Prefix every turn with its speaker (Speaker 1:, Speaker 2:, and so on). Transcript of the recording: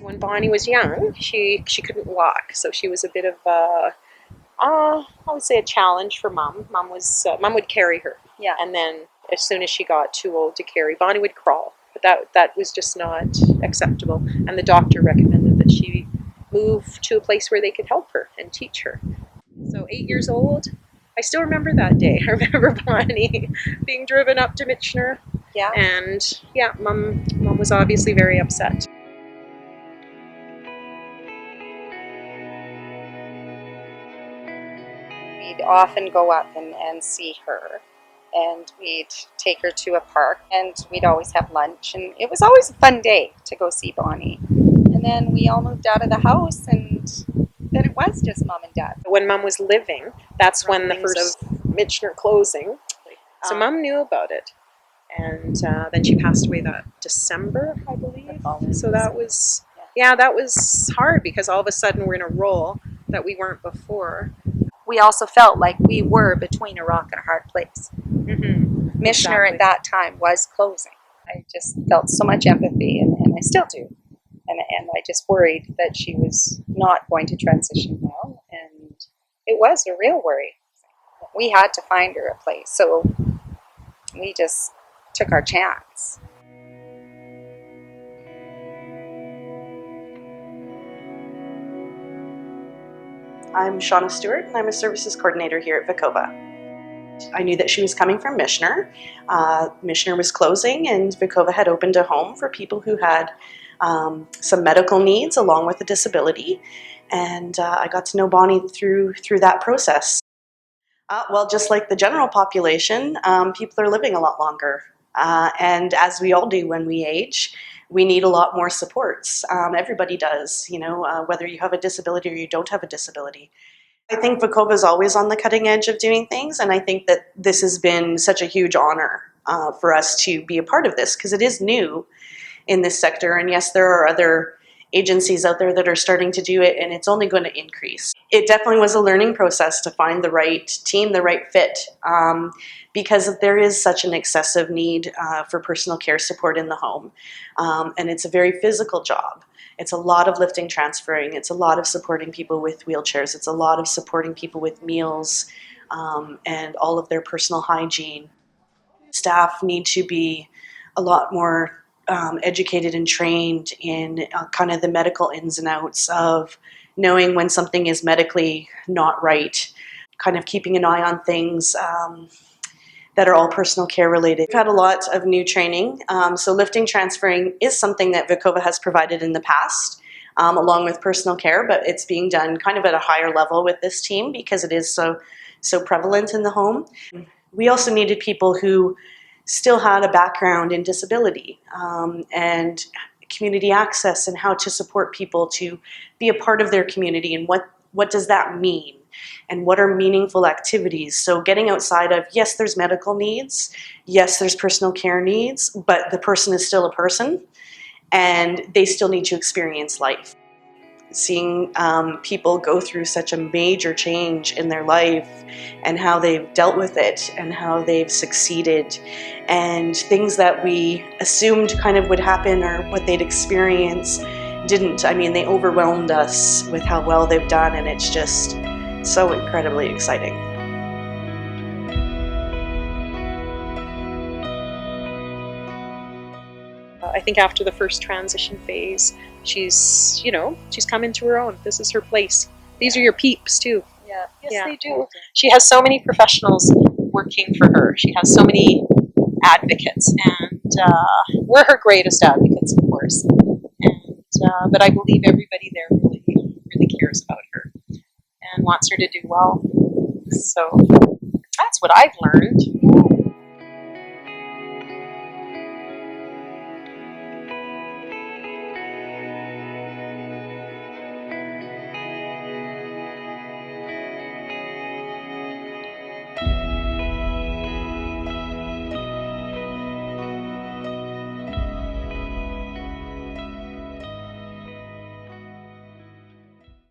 Speaker 1: So when Bonnie was young, she couldn't walk, so she was a bit of I would say a challenge for mom. Mom would carry her,
Speaker 2: Yeah.
Speaker 1: and then as soon as she got too old to carry, Bonnie would crawl. But that was just not acceptable, and the doctor recommended that she move to a place where they could help her and teach her. So 8 years old, I still remember that day. I remember Bonnie being driven up to Michener,
Speaker 2: Yeah.
Speaker 1: and yeah, mom was obviously very upset.
Speaker 2: We'd often go up and see her, and we'd take her to a park, and we'd always have lunch, and it was always a fun day to go see Bonnie. And then we all moved out of the house, and then it was just mom and dad.
Speaker 1: When mom was living, that's when the
Speaker 2: Rumblings
Speaker 1: first Michener closing. So mom knew about it, and then she passed away that December, I believe. So that was that was hard because all of a sudden we're in a role that we weren't before.
Speaker 2: We also felt like we were between a rock and a hard place.
Speaker 1: Mm-hmm.
Speaker 2: Michener at that time was closing. I just felt so much empathy, and I still do. And I just worried that she was not going to transition well, and it was a real worry. We had to find her a place, so we just took our chance.
Speaker 3: I'm Shauna Stewart, and I'm a services coordinator here at Vecova. I knew that she was coming from Michener. Michener was closing, and Vecova had opened a home for people who had some medical needs along with a disability. And I got to know Bonnie through that process. Well, just like the general population, people are living a lot longer. And as we all do when we age, we need a lot more supports. Everybody does, whether you have a disability or you don't have a disability. I think Vecova is always on the cutting edge of doing things, and I think that this has been such a huge honor for us to be a part of this, because it is new in this sector. And yes, there are other agencies out there that are starting to do it, and it's only going to increase. It definitely was a learning process to find the right team, the right fit, because there is such an excessive need for personal care support in the home. And it's a very physical job. It's a lot of lifting, transferring. It's a lot of supporting people with wheelchairs. It's a lot of supporting people with meals and all of their personal hygiene. Staff need to be a lot more educated and trained in kind of the medical ins and outs of knowing when something is medically not right, kind of keeping an eye on things that are all personal care related. We've had a lot of new training. So lifting, transferring is something that Vecova has provided in the past, along with personal care, but it's being done kind of at a higher level with this team because it is so prevalent in the home. We also needed people who still had a background in disability and community access and how to support people to be a part of their community, and what does that mean, and what are meaningful activities. So getting outside of, yes, there's medical needs, yes, there's personal care needs, but the person is still a person and they still need to experience life. Seeing people go through such a major change in their life and how they've dealt with it and how they've succeeded, and things that we assumed kind of would happen or what they'd experience didn't. I mean, they overwhelmed us with how well they've done, and it's just so incredibly exciting.
Speaker 1: I think after the first transition phase, she's come into her own. This is her place. These are your peeps too.
Speaker 2: Yeah, yes, they do.
Speaker 1: She has so many professionals working for her. She has so many advocates, and we're her greatest advocates, of course. And but I believe everybody there really cares about her and wants her to do well. So that's what I've learned.